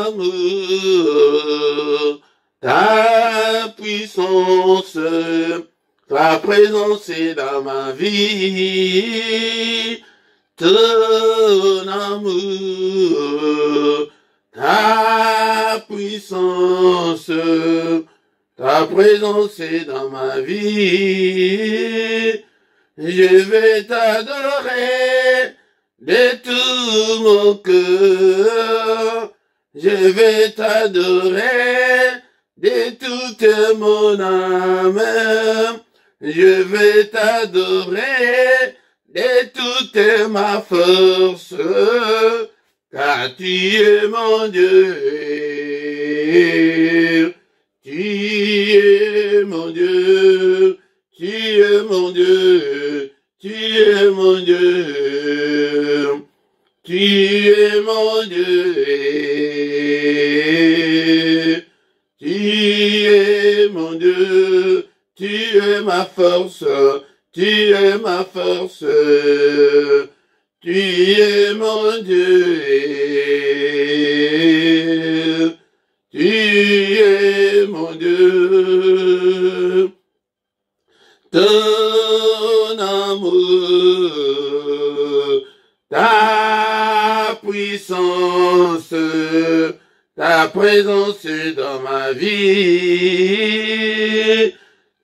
amour, ta puissance, ta présence est dans ma vie. Ton amour, ta puissance, ta présence est dans ma vie. Je vais t'adorer de tout mon cœur. Je vais t'adorer de toute mon âme. Je vais t'adorer de toute ma force, car tu es mon Dieu. Tu es mon Dieu. Tu es mon Dieu. Tu es mon Dieu. Tu es mon Dieu. Tu es mon Dieu. Tu es ma force. Tu es ma force. Tu es mon Dieu. Tu es mon Dieu. Ton amour, ta puissance, ta présence dans ma vie.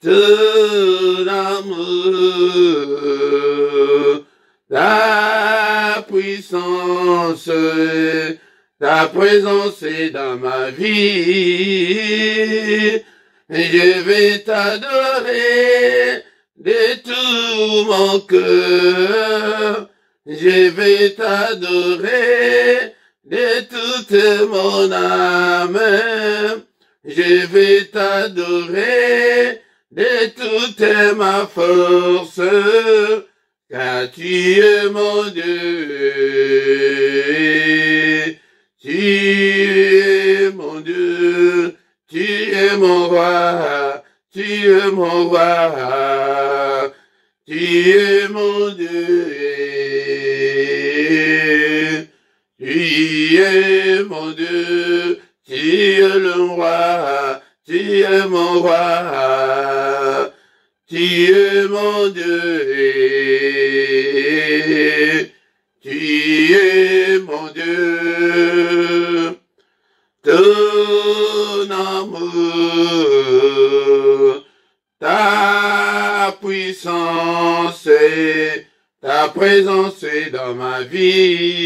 Ton amour, ta puissance, ta présence est dans ma vie. Je vais t'adorer de tout mon cœur. Je vais t'adorer de toute mon âme. Je vais t'adorer de toute ma force, car tu es mon Dieu. Tu es mon Dieu. Tu es mon roi. Tu es mon roi. Tu es mon Dieu. Tu es mon Dieu. Tu es le roi. Tu es mon roi. Tu es mon Dieu. Tu es mon Dieu. Ton amour, ta puissance, ta présence est dans ma vie.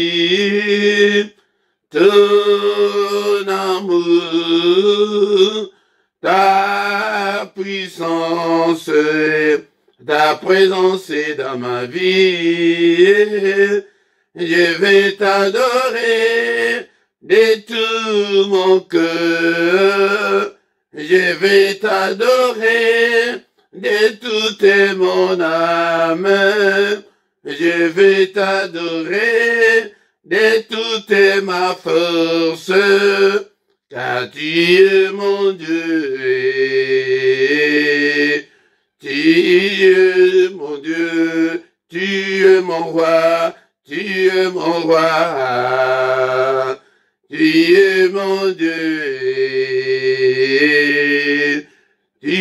Ton amour, ta puissance, ta présence est dans ma vie. Je vais t'adorer de tout mon cœur. Je vais t'adorer de toute mon âme. Je vais t'adorer de toute ma force, car tu es mon Dieu. Tu es mon Dieu. Tu es mon roi. Tu es mon roi. Tu es mon Dieu. Tu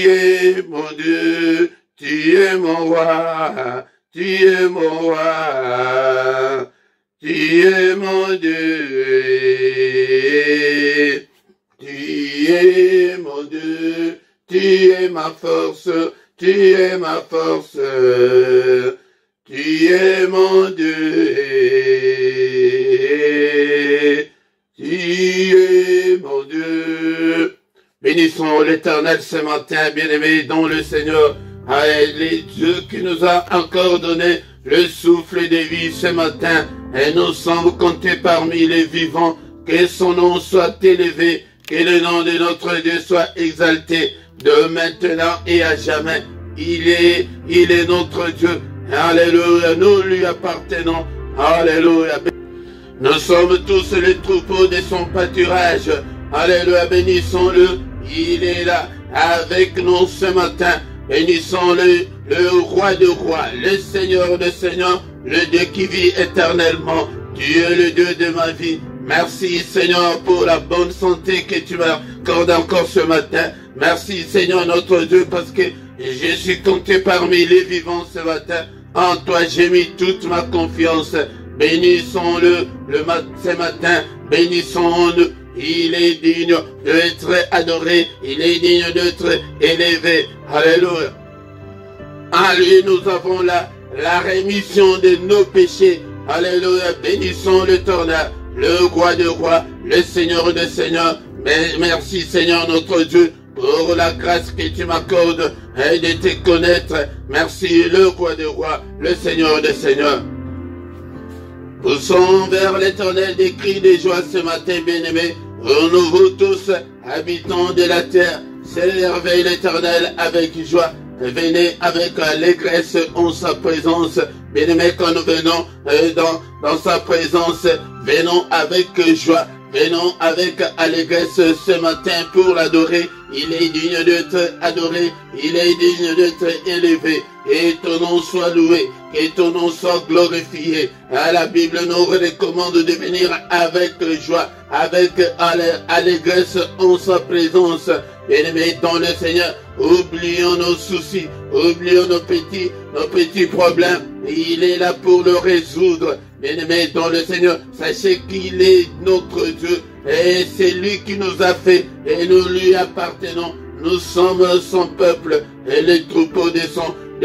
es mon Dieu. Tu es mon roi. Tu es mon roi. Tu es mon Dieu. Tu es mon Dieu. Tu es ma force. Tu es ma force. Tu es mon Dieu. Tu es mon Dieu. Bénissons l'Éternel ce matin, bien-aimés dans le Seigneur. Les Dieu qui nous a encore donné le souffle de vie ce matin. Et nous sommes comptés parmi les vivants. Que son nom soit élevé. Que le nom de notre Dieu soit exalté. De maintenant et à jamais. Il est notre Dieu. Alléluia, nous lui appartenons. Alléluia. Nous sommes tous les troupeaux de son pâturage. Alléluia, bénissons-le. Il est là avec nous ce matin. Bénissons-le, le roi de rois, le Seigneur de seigneurs, le Dieu qui vit éternellement. Tu es le Dieu de ma vie. Merci Seigneur pour la bonne santé que tu m'accordes encore ce matin. Merci Seigneur notre Dieu parce que je suis compté parmi les vivants ce matin. En toi j'ai mis toute ma confiance. Bénissons-le ce matin. Bénissons-le. Il est digne d'être adoré. Il est digne d'être élevé. Alléluia. En lui nous avons la rémission de nos péchés. Alléluia. Bénissons l'Éternel, le roi de rois, le Seigneur des seigneurs. Merci Seigneur notre Dieu pour la grâce que tu m'accordes et de te connaître. Merci le roi de rois, le Seigneur des seigneurs. Poussons vers l'Éternel des cris de joie ce matin, bien-aimés. Nous tous, habitants de la terre, servez l'Éternel avec joie. Venez avec allégresse en sa présence. Bien-aimés, quand nous venons dans sa présence, venons avec joie. Venons avec allégresse ce matin pour l'adorer. Il est digne d'être adoré. Il est digne d'être élevé. Et ton nom soit loué. Que ton nom soit glorifié. La Bible nous recommande de venir avec joie, avec allégresse en sa présence. Bien-aimés dans le Seigneur, oublions nos soucis, oublions nos petits problèmes. Il est là pour le résoudre. Bien-aimés dans le Seigneur, sachez qu'il est notre Dieu. Et c'est lui qui nous a fait et nous lui appartenons. Nous sommes son peuple et les troupeaux de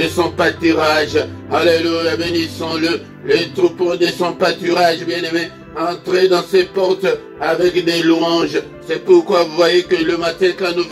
son pâturage. Alléluia, bénissons-le, les troupeaux de son pâturage, bien-aimés. Entrez dans ses portes avec des louanges. C'est pourquoi vous voyez que le matin quand nous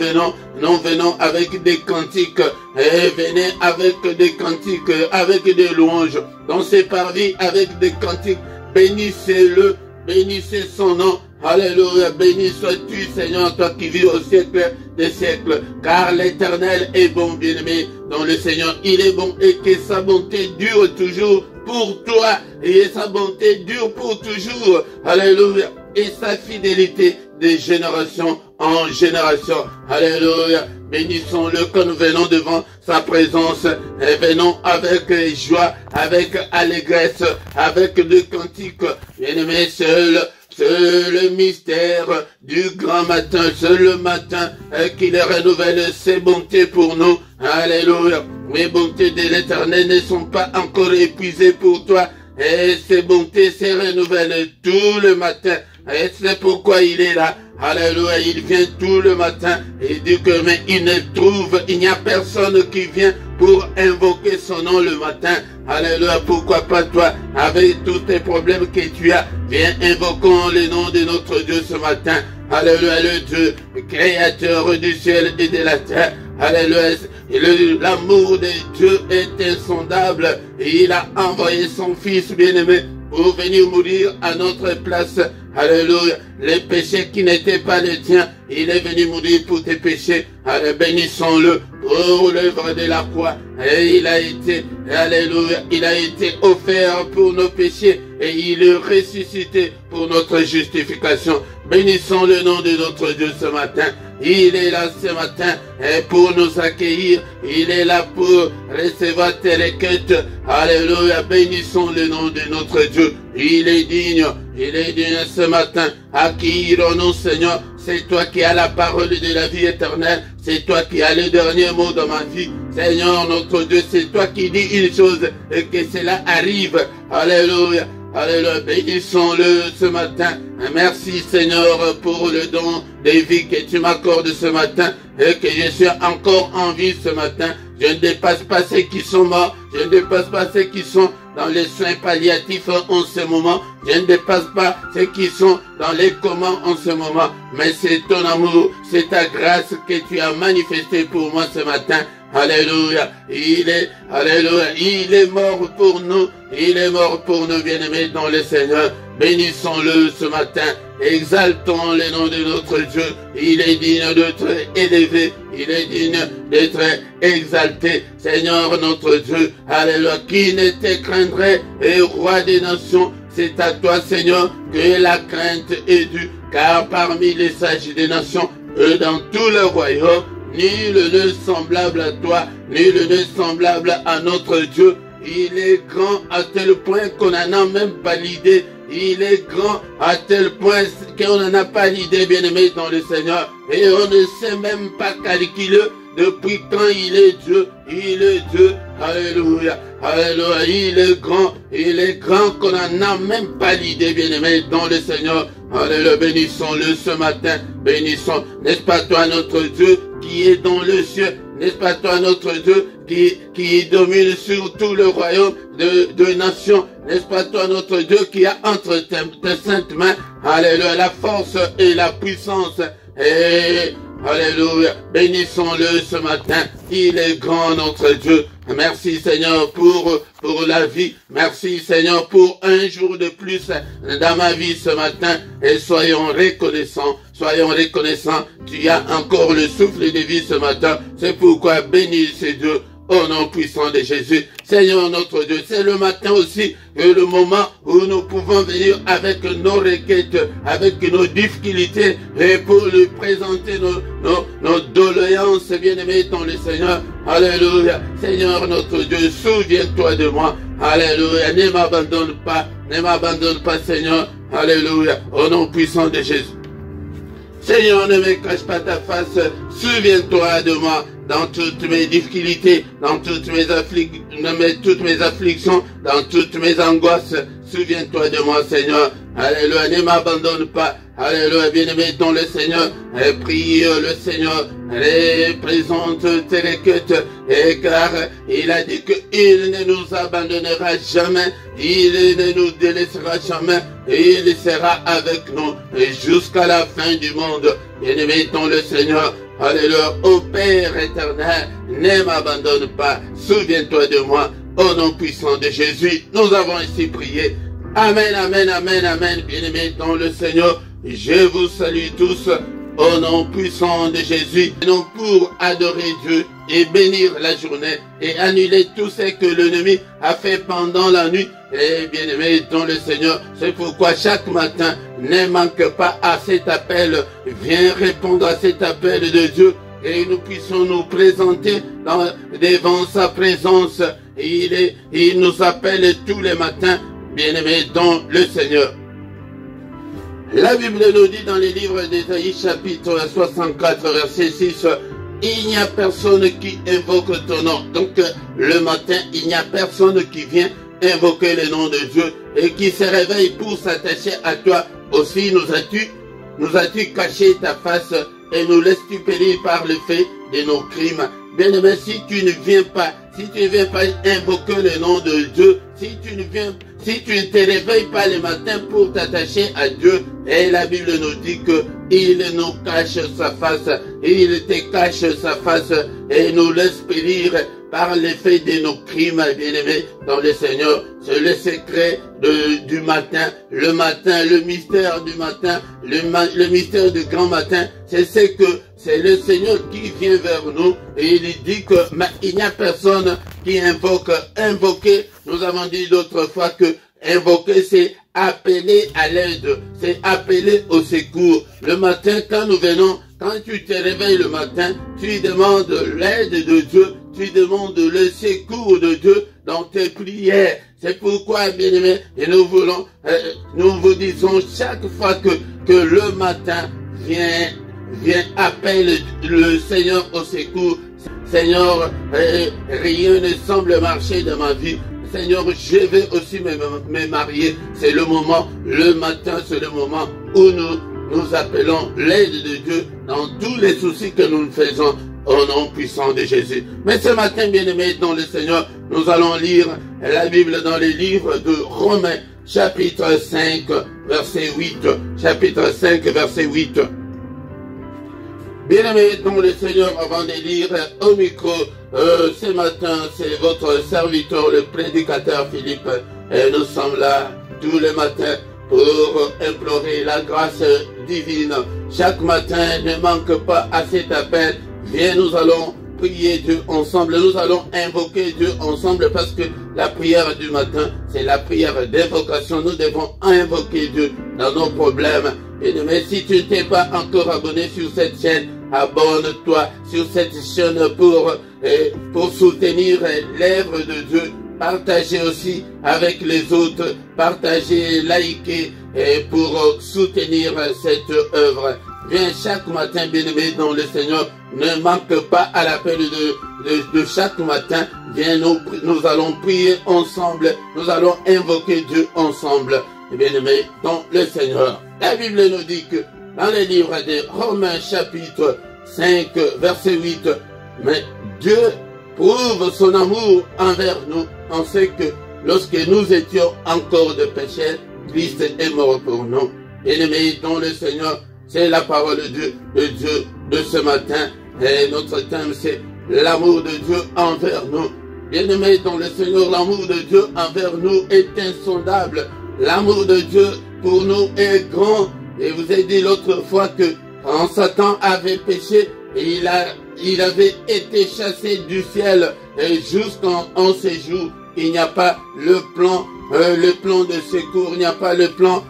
venons avec des cantiques. Et venez avec des cantiques, avec des louanges. Dans ses parvis avec des cantiques. Bénissez-le, bénissez son nom. Alléluia, béni sois-tu Seigneur, toi qui vis au siècle des siècles, car l'Éternel est bon, bien-aimé, dans le Seigneur, il est bon et que sa bonté dure toujours pour toi, et sa bonté dure pour toujours, alléluia, et sa fidélité de génération en génération, alléluia. Bénissons-le quand nous venons devant sa présence et venons avec joie, avec allégresse, avec des cantiques, bien-aimé, c'est le mystère du grand matin, c'est le matin qu'il renouvelle ses bontés pour nous. Alléluia. Les bontés de l'Éternel ne sont pas encore épuisées pour toi. Et ses bontés se renouvellent tout le matin. Et c'est pourquoi il est là. Alléluia, il vient tout le matin. Il dit que mais il n'y a personne qui vient pour invoquer son nom le matin. Alléluia, pourquoi pas toi, avec tous tes problèmes que tu as, viens invoquons le nom de notre Dieu ce matin. Alléluia, le Dieu, créateur du ciel et de la terre. Alléluia, l'amour de Dieu est insondable. Et il a envoyé son Fils bien-aimé pour venir mourir à notre place. Alléluia, les péchés qui n'étaient pas les tiens, il est venu mourir pour tes péchés. Allez, bénissons-le pour l'œuvre de la croix. Et il a été, alléluia, il a été offert pour nos péchés et il est ressuscité pour notre justification. Bénissons le nom de notre Dieu ce matin. Il est là ce matin et pour nous accueillir. Il est là pour recevoir tes requêtes. Alléluia, bénissons le nom de notre Dieu. Il est digne ce matin. Accueillons-nous, Seigneur. C'est toi qui as la parole de la vie éternelle. C'est toi qui as le dernier mot dans ma vie. Seigneur, notre Dieu, c'est toi qui dis une chose et que cela arrive. Alléluia. Alléluia, bénissons-le ce matin. Merci Seigneur pour le don de vie que tu m'accordes ce matin et que je suis encore en vie ce matin. Je ne dépasse pas ceux qui sont morts. Je ne dépasse pas ceux qui sont dans les soins palliatifs en ce moment. Je ne dépasse pas ceux qui sont dans les comas en ce moment. Mais c'est ton amour, c'est ta grâce que tu as manifestée pour moi ce matin. Alléluia, il est mort pour nous, il est mort pour nous, bien-aimés dans le Seigneur. Bénissons-le ce matin, exaltons le nom de notre Dieu. Il est digne d'être élevé, il est digne d'être exalté. Seigneur notre Dieu, alléluia, qui ne te craindrait, et roi des nations, c'est à toi Seigneur que la crainte est due, car parmi les sages des nations, et dans tout le royaume, nul n'est semblable à toi, nul n'est semblable à notre Dieu. Il est grand à tel point qu'on n'en a même pas l'idée. Il est grand à tel point qu'on n'en a pas l'idée, bien-aimé dans le Seigneur. Et on ne sait même pas calculer depuis quand il est Dieu. Il est Dieu. Alléluia. Alléluia. Il est grand qu'on n'en a même pas l'idée, bien-aimé dans le Seigneur. Alléluia. Bénissons-le ce matin. Bénissons. N'est-ce pas toi notre Dieu qui est dans le ciel? N'est-ce pas toi notre Dieu qui domine sur tout le royaume de nations? N'est-ce pas toi notre Dieu qui a entre tes saintes mains, alléluia, la force et la puissance? Et alléluia, bénissons-le ce matin. Il est grand notre Dieu. Merci Seigneur pour la vie. Merci Seigneur pour un jour de plus dans ma vie ce matin. Et soyons reconnaissants. Soyons reconnaissants. Tu as encore le souffle de vie ce matin. C'est pourquoi bénis ce Dieu. Au nom puissant de Jésus, Seigneur notre Dieu, c'est le matin aussi, le moment où nous pouvons venir avec nos requêtes, avec nos difficultés, et pour lui présenter nos doléances, bien-aimés dans le Seigneur. Alléluia. Seigneur notre Dieu, souviens-toi de moi. Alléluia. Ne m'abandonne pas, Seigneur. Alléluia. Au nom puissant de Jésus. Seigneur, ne me cache pas ta face, souviens-toi de moi dans toutes mes difficultés, dans toutes mes afflictions, dans toutes mes angoisses. Souviens-toi de moi, Seigneur. Alléluia, ne m'abandonne pas. Alléluia, bien-aimé dans le Seigneur. Et prie le Seigneur. Et présente tes requêtes. Et car il a dit qu'il ne nous abandonnera jamais. Il ne nous délaissera jamais. Et il sera avec nous jusqu'à la fin du monde. Bien-aimé dans le Seigneur. Alléluia, ô Père éternel, ne m'abandonne pas. Souviens-toi de moi. Au nom puissant de Jésus, nous avons ainsi prié. Amen, amen, amen, amen. Bien-aimés dans le Seigneur, je vous salue tous au nom puissant de Jésus. Non pour adorer Dieu et bénir la journée et annuler tout ce que l'ennemi a fait pendant la nuit. Et bien-aimés dans le Seigneur, c'est pourquoi chaque matin, ne manque pas à cet appel. Viens répondre à cet appel de Dieu et nous puissions nous présenter devant sa présence. Il nous appelle tous les matins, bien-aimés dans le Seigneur. La Bible nous dit dans les livres d'Ésaïe chapitre 64 verset 6, il n'y a personne qui invoque ton nom. Donc le matin, il n'y a personne qui vient invoquer le nom de Dieu et qui se réveille pour s'attacher à toi. Aussi nous as-tu caché ta face et nous laisses-tu périr par le fait de nos crimes. Bien-aimé, si tu ne viens pas invoquer le nom de Dieu, si tu ne te réveilles pas le matin pour t'attacher à Dieu, et la Bible nous dit que il nous cache sa face, il te cache sa face et nous laisse périr par l'effet de nos crimes, bien-aimés dans le Seigneur. C'est le secret du matin, le mystère du matin, le mystère du grand matin. C'est le Seigneur qui vient vers nous et il dit que il n'y a personne qui invoque. Invoquer, nous avons dit l'autre fois que invoquer, c'est appeler à l'aide, c'est appeler au secours. Le matin, quand nous venons, quand tu te réveilles le matin, tu demandes l'aide de Dieu, tu demandes le secours de Dieu dans tes prières. C'est pourquoi, bien-aimés, et nous vous disons chaque fois que le matin vient appelle le Seigneur au secours. Seigneur, rien ne semble marcher dans ma vie. Seigneur, je vais aussi me marier. C'est le moment, le matin, c'est le moment où nous appelons l'aide de Dieu dans tous les soucis que nous faisons au nom puissant de Jésus. Mais ce matin, bien-aimés dans le Seigneur, nous allons lire la Bible dans les livres de Romains, chapitre 5, verset 8. Chapitre 5, verset 8. Bien-aimés dans le Seigneur, avant de lire au micro, ce matin, c'est votre serviteur, le prédicateur Philippe, et nous sommes là tous les matins pour implorer la grâce divine. Chaque matin, ne manque pas à cet appel. Viens, nous allons prier Dieu ensemble, nous allons invoquer Dieu ensemble parce que la prière du matin, c'est la prière d'invocation. Nous devons invoquer Dieu dans nos problèmes. Et mais si tu ne t'es pas encore abonné sur cette chaîne, abonne-toi sur cette chaîne pour soutenir l'œuvre de Dieu partagez aussi avec les autres, partagez, likez pour soutenir cette œuvre. Viens chaque matin, bien-aimé dans le Seigneur, ne manque pas à l'appel de chaque matin. Viens, nous allons prier ensemble, nous allons invoquer Dieu ensemble, bien-aimé dans le Seigneur. La Bible nous dit que dans le livre de Romains chapitre 5, verset 8, mais Dieu prouve son amour envers nous. On sait que lorsque nous étions encore de pécheurs, Christ est mort pour nous. Bien-aimé dans le Seigneur, c'est la parole de Dieu de ce matin. Et notre thème, c'est l'amour de Dieu envers nous. Bien-aimé dans le Seigneur, l'amour de Dieu envers nous est insondable. L'amour de Dieu pour nous est grand. Et vous ai dit l'autre fois que quand Satan avait péché, il avait été chassé du ciel. Et jusqu'en ce jour, il n'y a pas le plan de secours, il n'y a pas le plan.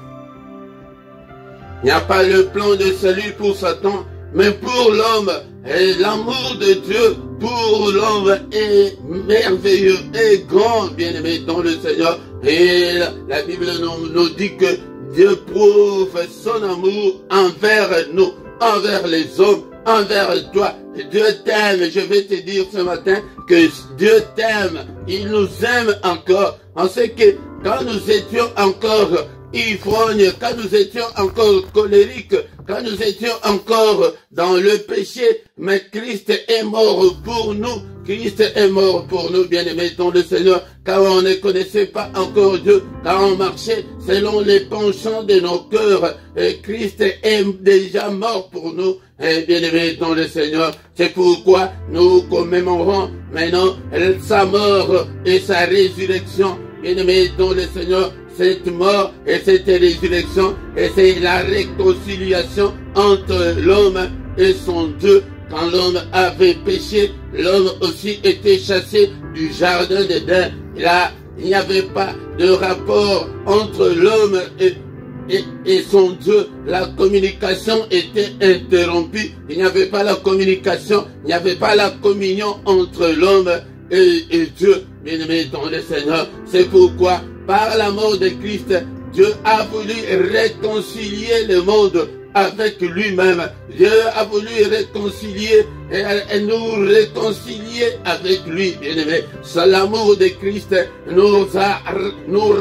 Il n'y a pas le plan de salut pour Satan, mais pour l'homme. Et l'amour de Dieu pour l'homme est merveilleux et grand, bien-aimé dans le Seigneur. Et la Bible nous dit que Dieu prouve son amour envers nous, envers les hommes, envers toi. Dieu t'aime. Je vais te dire ce matin que Dieu t'aime. Il nous aime encore. On sait que quand nous étions encore ivrognes, quand nous étions encore colériques, quand nous étions encore dans le péché, mais Christ est mort pour nous. Christ est mort pour nous, bien-aimés dans le Seigneur, car on ne connaissait pas encore Dieu, car on marchait selon les penchants de nos cœurs. Et Christ est déjà mort pour nous, bien-aimés dans le Seigneur. C'est pourquoi nous commémorons maintenant sa mort et sa résurrection, bien-aimés dans le Seigneur. Cette mort et cette résurrection, et c'est la réconciliation entre l'homme et son Dieu. Quand l'homme avait péché, l'homme aussi était chassé du jardin d'Éden. Il n'y avait pas de rapport entre l'homme et son Dieu. La communication était interrompue. Il n'y avait pas la communication, il n'y avait pas la communion entre l'homme et Dieu. Bien-aimé dans le Seigneur, c'est pourquoi par la mort de Christ, Dieu a voulu réconcilier le monde avec lui-même. Dieu a voulu réconcilier et nous réconcilier avec lui, bien-aimé. L'amour de Christ nous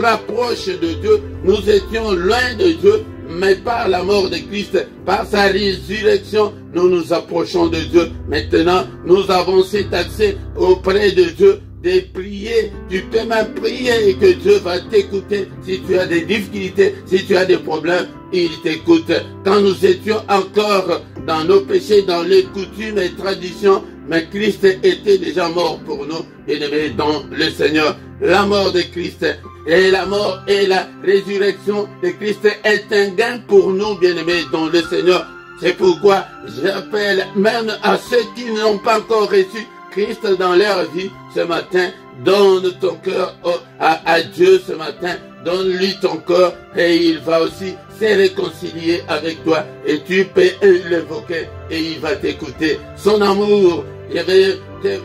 rapproche de Dieu. Nous étions loin de Dieu, mais par la mort de Christ, par sa résurrection, nous nous approchons de Dieu. Maintenant, nous avons cet accès auprès de Dieu. De prier, tu peux même prier et que Dieu va t'écouter. Si tu as des difficultés, si tu as des problèmes, il t'écoute. Quand nous étions encore dans nos péchés, dans les coutumes et traditions, mais Christ était déjà mort pour nous, bien-aimés dans le Seigneur. La mort de Christ et la mort et la résurrection de Christ est un gain pour nous, bien-aimés dans le Seigneur. C'est pourquoi j'appelle même à ceux qui n'ont pas encore reçu Christ dans leur vie ce matin. Donne ton cœur à Dieu ce matin. Donne-lui ton corps et il va aussi se réconcilier avec toi. Et tu peux l'évoquer et il va t'écouter. Son amour, je vais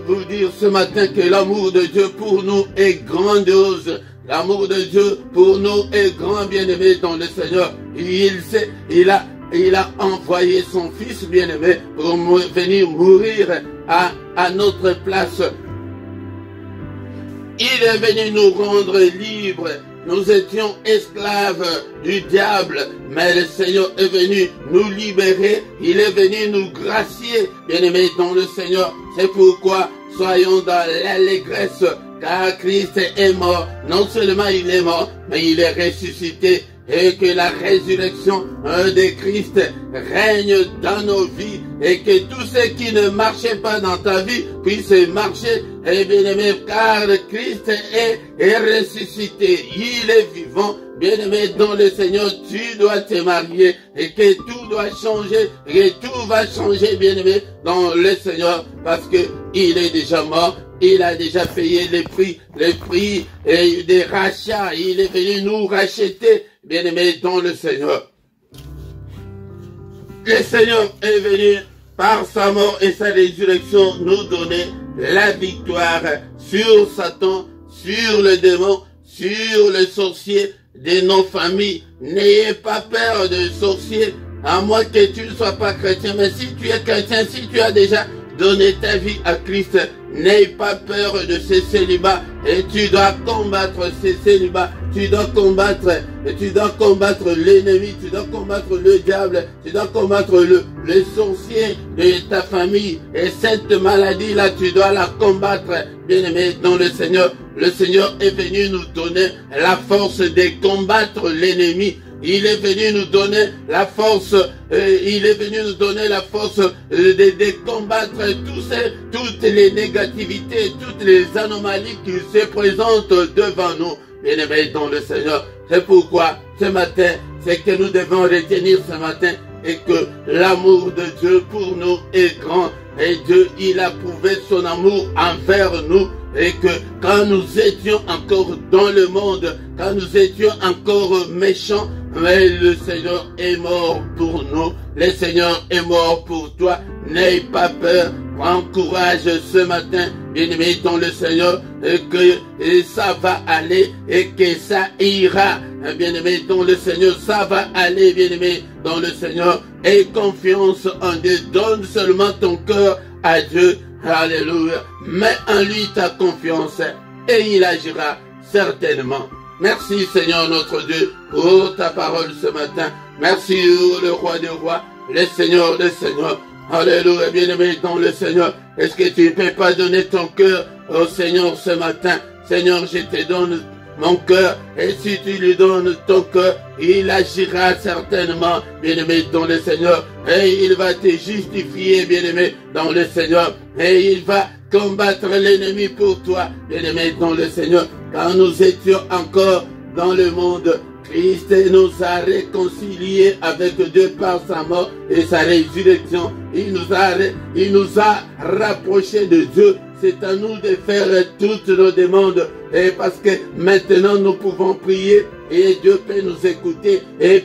vous dire ce matin que l'amour de Dieu pour nous est grandiose. L'amour de Dieu pour nous est grand, bien-aimé dans le Seigneur. Il a envoyé son Fils bien-aimé pour venir mourir à notre place. Il est venu nous rendre libres. Nous étions esclaves du diable, mais le Seigneur est venu nous libérer. Il est venu nous gracier, bien-aimés dans le Seigneur. C'est pourquoi soyons dans l'allégresse, car Christ est mort. Non seulement il est mort, mais il est ressuscité. Et que la résurrection de Christ règne dans nos vies. Et que tous ceux qui ne marchaient pas dans ta vie puissent marcher. Et bien-aimé, car Christ est ressuscité. Il est vivant. Bien-aimé, dans le Seigneur, tu dois te marier. Et que tout doit changer. Et tout va changer, bien-aimé, dans le Seigneur. Parce que il est déjà mort. Il a déjà payé les prix et des rachats. Il est venu nous racheter, bien-aimés, dans le Seigneur. Le Seigneur est venu, par sa mort et sa résurrection, nous donner la victoire sur Satan, sur le démon, sur les sorciers de nos familles. N'ayez pas peur de sorciers, à moins que tu ne sois pas chrétien. Mais si tu es chrétien, si tu as déjà donné ta vie à Christ, n'aie pas peur de ces célibats. Et tu dois combattre ces célibats. Tu dois combattre l'ennemi, tu dois combattre le diable, tu dois combattre les sorciers de ta famille. Et cette maladie-là, tu dois la combattre, bien-aimé dans le Seigneur. Le Seigneur est venu nous donner la force de combattre l'ennemi. Il est venu nous donner la force, de combattre toutes les négativités, toutes les anomalies qui se présentent devant nous. Bien-aimés dans le Seigneur, c'est pourquoi ce matin, c'est que nous devons retenir ce matin et que l'amour de Dieu pour nous est grand. Et Dieu, il a prouvé son amour envers nous. Et que quand nous étions encore dans le monde, quand nous étions encore méchants, mais le Seigneur est mort pour nous. Le Seigneur est mort pour toi. N'aie pas peur. Prends courage ce matin, bien-aimé dans le Seigneur, et que ça va aller et que ça ira. Bien-aimé dans le Seigneur, ça va aller, bien-aimé dans le Seigneur. Aie confiance en Dieu. Donne seulement ton cœur à Dieu. Alléluia. Mets en lui ta confiance et il agira certainement. Merci Seigneur notre Dieu pour ta parole ce matin. Merci le roi des rois, le Seigneur des seigneurs. Alléluia, bien-aimé dans le Seigneur. Est-ce que tu ne peux pas donner ton cœur au Seigneur ce matin? Seigneur, je te donne mon cœur, et si tu lui donnes ton cœur, il agira certainement, bien-aimé dans le Seigneur, et il va te justifier, bien-aimé dans le Seigneur, et il va combattre l'ennemi pour toi, bien-aimé dans le Seigneur. Quand nous étions encore dans le monde, Christ nous a réconciliés avec Dieu par sa mort et sa résurrection. Il nous a rapprochés de Dieu. C'est à nous de faire toutes nos demandes. Et parce que maintenant nous pouvons prier et Dieu peut nous écouter. Et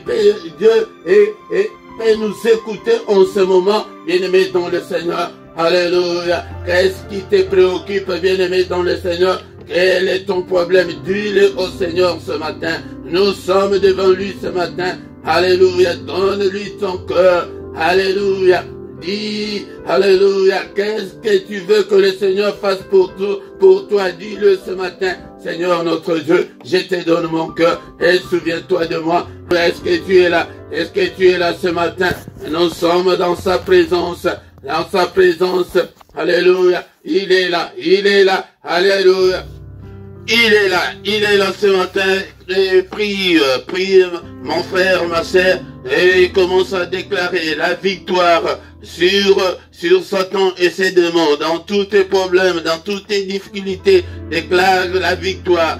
Dieu peut nous écouter en ce moment, bien-aimé dans le Seigneur. Alléluia. Qu'est-ce qui te préoccupe, bien-aimé dans le Seigneur? Quel est ton problème? Dis-le au Seigneur ce matin. Nous sommes devant lui ce matin. Alléluia. Donne-lui ton cœur. Alléluia. Dis, alléluia, qu'est-ce que tu veux que le Seigneur fasse pour toi? Dis-le ce matin. Seigneur notre Dieu, je te donne mon cœur et souviens-toi de moi. Est-ce que tu es là? Est-ce que tu es là ce matin? Nous sommes dans sa présence. Dans sa présence. Alléluia. Il est là. Il est là. Alléluia. Il est là ce matin, et prie, mon frère, ma sœur, et commence à déclarer la victoire sur Satan et ses démons, dans tous tes problèmes, dans toutes tes difficultés, déclare la victoire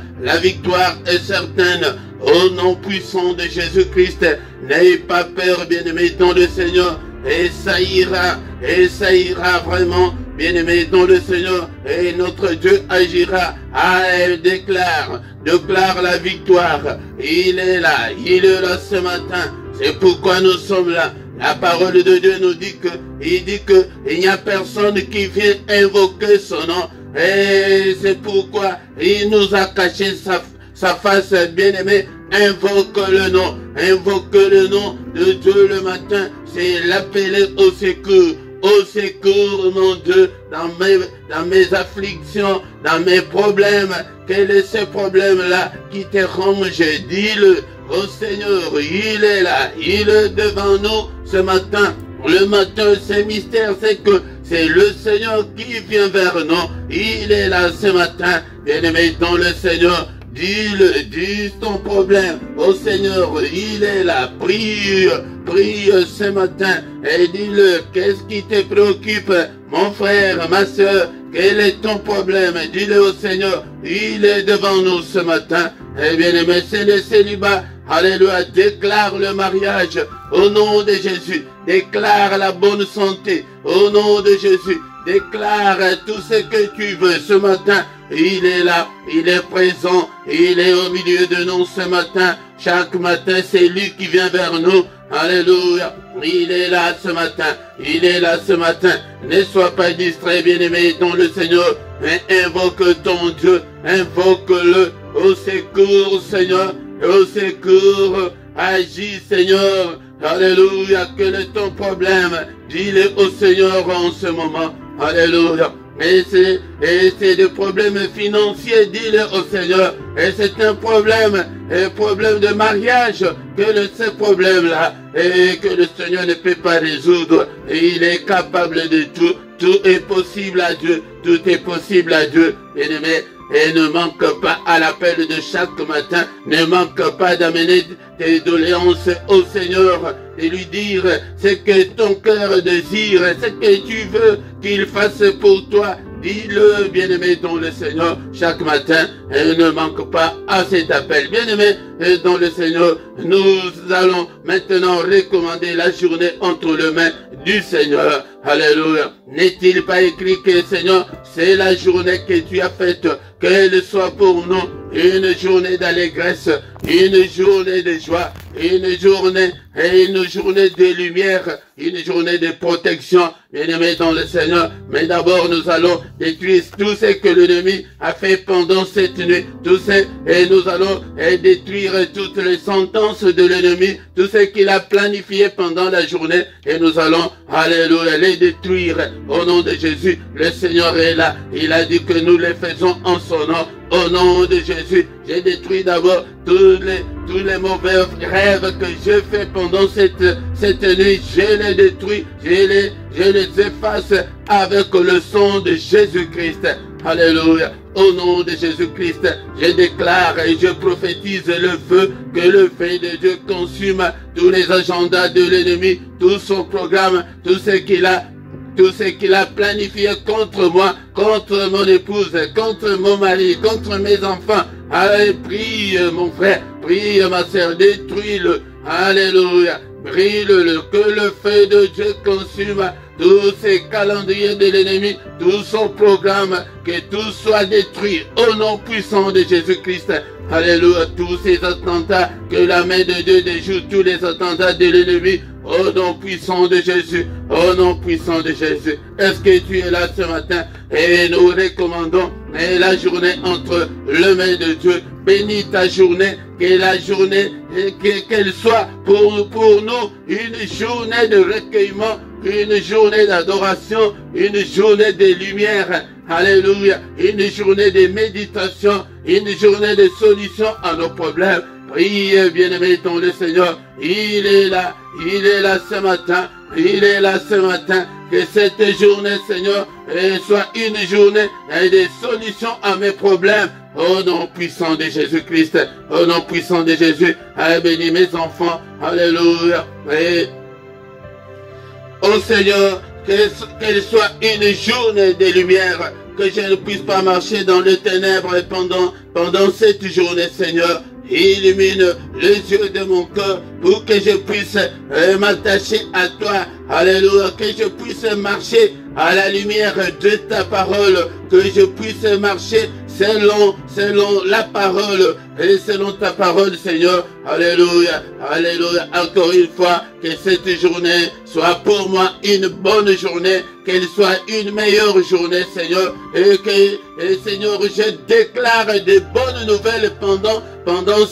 est certaine, au nom puissant de Jésus-Christ. N'ayez pas peur, bien-aimé dans le Seigneur, et ça ira vraiment, bien-aimé dans le Seigneur, et notre Dieu agira. Déclare la victoire. Il est là ce matin. C'est pourquoi nous sommes là. La parole de Dieu nous dit il n'y a personne qui vient invoquer son nom. Et c'est pourquoi il nous a caché sa face, bien-aimé. Invoque le nom de Dieu le matin. C'est l'appeler au secours. Au secours, mon Dieu, dans mes afflictions, dans mes problèmes. Quel est ce problème-là qui te ronge? Dis-le au Seigneur. Il est là, il est devant nous ce matin. Le matin, c'est mystère, c'est que c'est le Seigneur qui vient vers nous. Il est là ce matin, bien-aimé dans le Seigneur. Dis ton problème au Seigneur, il est là, prie ce matin et dis-le, qu'est-ce qui te préoccupe, mon frère, ma soeur, quel est ton problème? Dis-le au Seigneur, il est devant nous ce matin. Et bien aimé, c'est le célibat, alléluia, déclare le mariage au nom de Jésus, déclare la bonne santé au nom de Jésus, déclare tout ce que tu veux ce matin. Il est là, il est présent, il est au milieu de nous ce matin. Chaque matin, c'est lui qui vient vers nous. Alléluia. Il est là ce matin. Il est là ce matin. Ne sois pas distrait, bien-aimé, dans le Seigneur. Mais invoque ton Dieu. Invoque-le. Au secours, Seigneur. Au secours. Agis, Seigneur. Alléluia. Quel est ton problème? Dis-le au Seigneur en ce moment. Alléluia. Et c'est des problèmes financiers, dis-le au Seigneur. Et c'est un problème de mariage, ce problème-là, et que le Seigneur ne peut pas résoudre. Et il est capable de tout. Tout est possible à Dieu. Tout est possible à Dieu. Bien-aimé, et ne manque pas à l'appel de chaque matin. Ne manque pas d'amener tes doléances au Seigneur et lui dire ce que ton cœur désire, ce que tu veux qu'il fasse pour toi. Dis-le, bien-aimé, dans le Seigneur, chaque matin, et ne manque pas à cet appel. Bien-aimé, dans le Seigneur, nous allons maintenant recommander la journée entre les mains du Seigneur. Alléluia. N'est-il pas écrit que, Seigneur, c'est la journée que tu as faite, qu'elle soit pour nous une journée d'allégresse, une journée de joie, une journée de lumière, une journée de protection, bien-aimé dans le Seigneur. Mais d'abord, nous allons détruire tout ce que l'ennemi a fait pendant cette nuit, et nous allons détruire toutes les sentences de l'ennemi, tout ce qu'il a planifié pendant la journée, et nous allons, alléluia, les détruire au nom de Jésus. Le Seigneur est là, il a dit que nous les faisons en son nom. Au nom de Jésus, j'ai détruit d'abord tous les mauvais rêves que j'ai fait pendant cette nuit. Je les détruis, je les efface avec le sang de Jésus-Christ. Alléluia. Au nom de Jésus-Christ, je déclare et je prophétise le feu, que le feu de Dieu consume tous les agendas de l'ennemi, tout son programme, tout ce qu'il a planifié contre moi, contre mon épouse, contre mon mari, contre mes enfants. Allez, prie mon frère, prie ma sœur, détruis-le. Alléluia. Brille-le, que le feu de Dieu consume tous ces calendriers de l'ennemi, tout son programme, que tout soit détruit au nom puissant de Jésus-Christ. Alléluia, tous ces attentats, que la main de Dieu déjoue tous les attentats de l'ennemi, au nom puissant de Jésus, au nom puissant de Jésus. Est-ce que tu es là ce matin? Et nous recommandons la journée entre les mains de Dieu. Bénis ta journée, que la journée, qu'elle soit pour nous une journée de recueillement, une journée d'adoration, une journée de lumière. Alléluia, une journée de méditation, une journée de solution à nos problèmes. Priez, bien-aimés, dans le Seigneur. Il est là ce matin. Il est là ce matin. Que cette journée, Seigneur, soit une journée de solution à mes problèmes. Au nom puissant de Jésus-Christ. Au nom puissant de Jésus. Allez, bénis mes enfants. Alléluia. Et oh Seigneur, qu'elle soit une journée de lumière, que je ne puisse pas marcher dans les ténèbres pendant cette journée, Seigneur. Illumine les yeux de mon cœur pour que je puisse m'attacher à toi. Alléluia, que je puisse marcher à la lumière de ta parole, que je puisse marcher selon la parole et selon ta parole, Seigneur. Alléluia, alléluia. Encore une fois, que cette journée soit pour moi une bonne journée, qu'elle soit une meilleure journée, Seigneur. Et Seigneur, je déclare de bonnes nouvelles pendant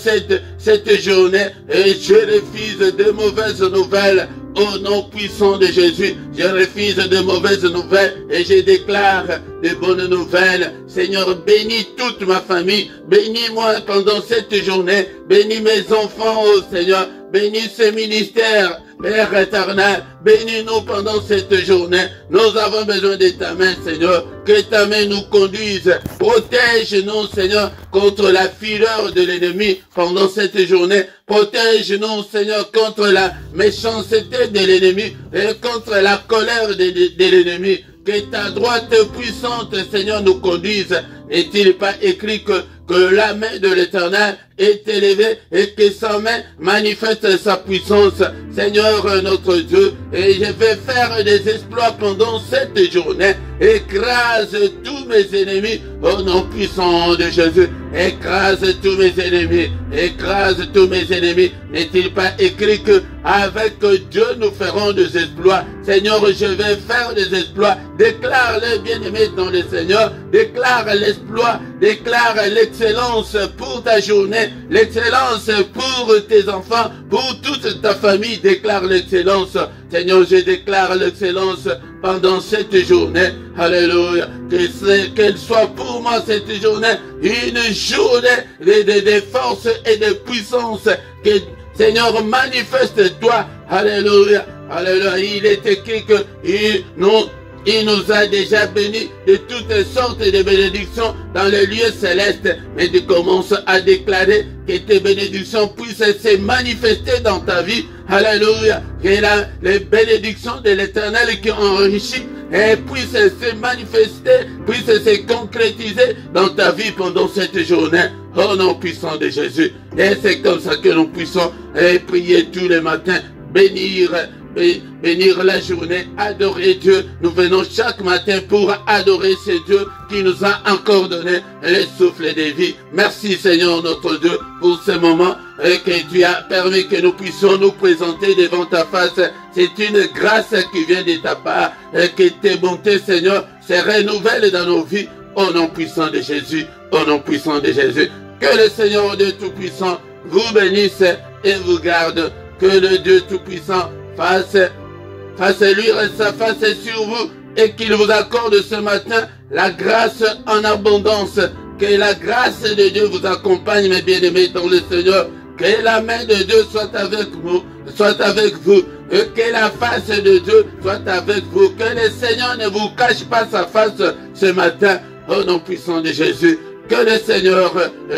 cette journée. Et je refuse de mauvaises nouvelles. Au nom puissant de Jésus, je refuse de mauvaises nouvelles et je déclare de bonnes nouvelles. Seigneur, bénis toute ma famille, bénis-moi pendant cette journée, bénis mes enfants, oh Seigneur, bénis ce ministère, Père éternel, bénis-nous pendant cette journée. Nous avons besoin de ta main, Seigneur, que ta main nous conduise. Protège-nous, Seigneur, contre la fureur de l'ennemi pendant cette journée. Protège-nous, Seigneur, contre la méchanceté de l'ennemi et contre la colère de l'ennemi. Que ta droite puissante, Seigneur, nous conduise. N'est-il pas écrit que la main de l'Éternel est élevée et que sa main manifeste sa puissance? Seigneur notre Dieu, et je vais faire des exploits pendant cette journée. écrase tous mes ennemis au nom puissant de Jésus. Écrase tous mes ennemis, écrase tous mes ennemis. N'est-il pas écrit que avec Dieu nous ferons des exploits? Seigneur, je vais faire des exploits. Déclare-les, bien-aimés dans le Seigneur. Déclare l'exploit, déclare l'excellence pour ta journée, l'excellence pour tes enfants, pour toute ta famille. Déclare l'excellence. Seigneur, je déclare l'excellence pendant cette journée. Alléluia. Qu'elle soit pour moi cette journée une journée de force et de puissance. Que Seigneur, manifeste-toi. Alléluia. Alléluia. Il est écrit que il nous a déjà bénis de toutes sortes de bénédictions dans les lieux célestes. Mais tu commences à déclarer que tes bénédictions puissent se manifester dans ta vie. Alléluia. Que les bénédictions de l'Éternel qui ont enrichi et puissent se manifester, puissent se concrétiser dans ta vie pendant cette journée. Au nom puissant de Jésus. Et c'est comme ça que nous puissons prier tous les matins, bénir la journée, adorer Dieu. Nous venons chaque matin pour adorer ce Dieu qui nous a encore donné le souffle de vie. Merci Seigneur notre Dieu pour ce moment que tu as permis que nous puissions nous présenter devant ta face. C'est une grâce qui vient de ta part et que tes bontés Seigneur se renouvellent dans nos vies. Au nom puissant de Jésus, au nom puissant de Jésus. Que le Seigneur Dieu Tout-Puissant vous bénisse et vous garde. Que le Dieu Tout-Puissant fasse luire sa face sur vous et qu'il vous accorde ce matin la grâce en abondance. Que la grâce de Dieu vous accompagne, mes bien-aimés dans le Seigneur. Que la main de Dieu soit avec vous, et que la face de Dieu soit avec vous. Que le Seigneur ne vous cache pas sa face ce matin, au nom puissant de Jésus. Que le Seigneur,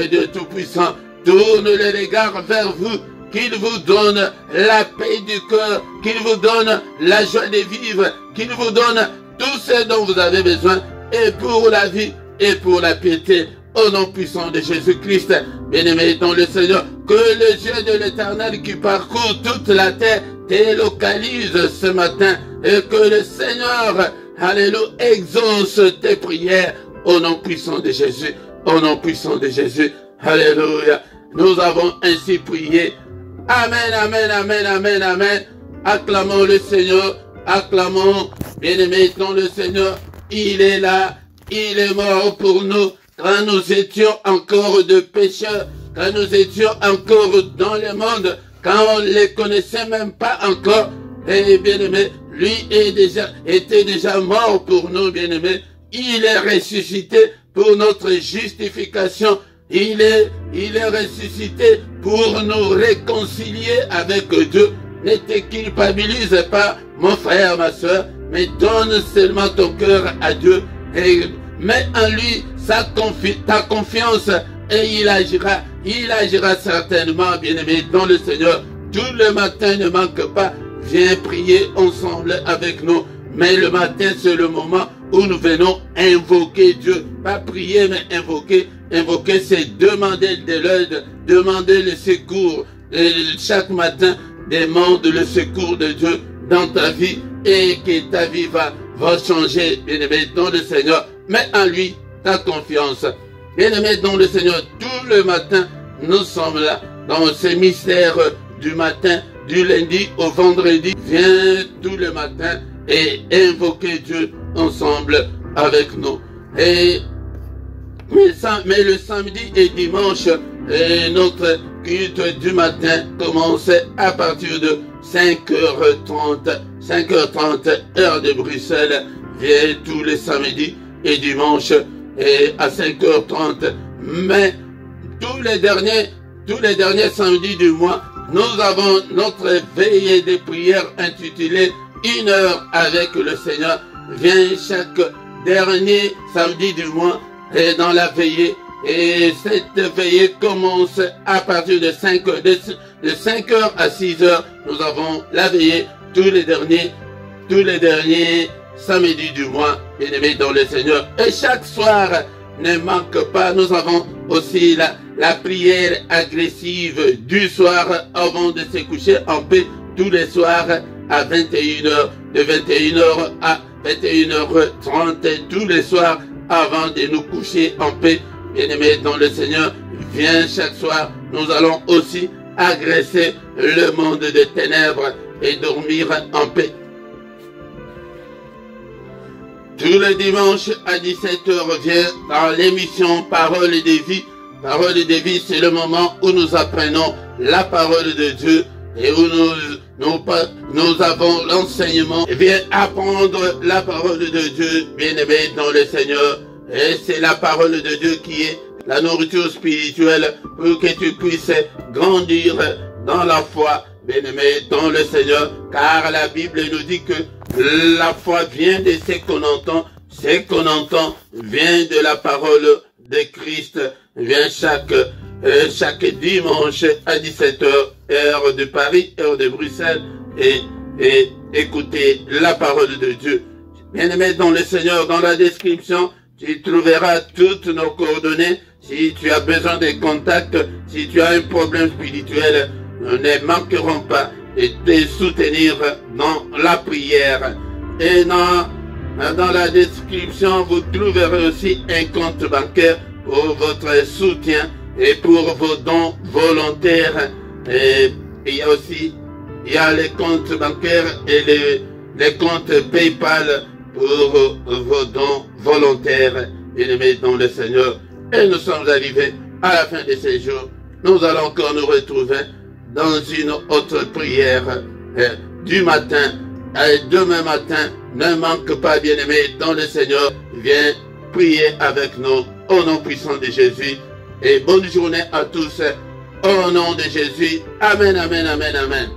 Dieu Tout-Puissant, tourne les regards vers vous, qu'il vous donne la paix du cœur, qu'il vous donne la joie de vivre, qu'il vous donne tout ce dont vous avez besoin, et pour la vie, et pour la piété, au nom puissant de Jésus-Christ. Bien-aimé dans le Seigneur, que le Dieu de l'Éternel qui parcourt toute la terre délocalise ce matin, et que le Seigneur, alléluia, exauce tes prières, au nom puissant de Jésus, au nom puissant de Jésus, alléluia. Nous avons ainsi prié. Amen, amen, amen, amen, amen. Acclamons le Seigneur, acclamons, bien-aimés dans le Seigneur. Il est là, il est mort pour nous, quand nous étions encore de pécheurs, quand nous étions encore dans le monde, quand on ne les connaissait même pas encore. Et bien-aimé, lui était déjà mort pour nous, bien-aimés. Il est ressuscité pour notre justification. Il est ressuscité pour nous réconcilier avec Dieu. Ne te culpabilise pas, mon frère, ma soeur, mais donne seulement ton cœur à Dieu et mets en lui ta confiance et il agira certainement, bien-aimé, dans le Seigneur. Tout le matin, ne manque pas, viens prier ensemble avec nous. Mais le matin, c'est le moment où nous venons invoquer Dieu. Pas prier, mais invoquer. Invoquer, c'est demander de l'aide, demander le secours. Et chaque matin, demande le secours de Dieu dans ta vie et que ta vie va changer. Bien-aimé, dans le Seigneur, mets en lui ta confiance. Bien-aimé, dans le Seigneur, tout le matin, nous sommes là, dans ce mystère du matin, du lundi au vendredi. Viens tout le matin et invoquer Dieu ensemble avec nous. Mais le samedi et dimanche, notre culte du matin commence à partir de 5h30, heure de Bruxelles. Viens tous les samedis et dimanches à 5h30. Mais tous les derniers samedis du mois, nous avons notre veillée de prière intitulée 1 heure avec le Seigneur. Viens chaque dernier samedi du mois et dans la veillée. Et cette veillée commence à partir de 5h à 6h. Nous avons la veillée tous les derniers samedis du mois, bien-aimés dans le Seigneur. Et chaque soir, ne manque pas, nous avons aussi la prière agressive du soir avant de se coucher en paix tous les soirs à 21h, de 21h 21h30 tous les soirs avant de nous coucher en paix. Bien-aimés dans le Seigneur, viens chaque soir, nous allons aussi agresser le monde des ténèbres et dormir en paix. Tous les dimanches à 17h, viens dans l'émission Parole de vie. Parole de vie, c'est le moment où nous apprenons la parole de Dieu et où nous avons l'enseignement. Viens apprendre la parole de Dieu, bien-aimé dans le Seigneur. Et c'est la parole de Dieu qui est la nourriture spirituelle pour que tu puisses grandir dans la foi, bien-aimé dans le Seigneur. Car la Bible nous dit que la foi vient de ce qu'on entend. Ce qu'on entend vient de la parole de Christ. Vient chaque dimanche à 17h, heure de Paris, heure de Bruxelles, et écoutez la parole de Dieu. Bien-aimé dans le Seigneur, dans la description, tu trouveras toutes nos coordonnées. Si tu as besoin de contacts, si tu as un problème spirituel, nous ne manquerons pas de te soutenir dans la prière. Et dans la description, vous trouverez aussi un compte bancaire pour votre soutien et pour vos dons volontaires. Et il y a les comptes bancaires et les comptes PayPal pour vos dons volontaires, bien-aimés dans le Seigneur. Et nous sommes arrivés à la fin de ces jours. Nous allons encore nous retrouver dans une autre prière du matin. Et demain matin, ne manque pas, bien-aimés dans le Seigneur. Viens prier avec nous au nom puissant de Jésus. Et bonne journée à tous. Au nom de Jésus. Amen, amen, amen, amen.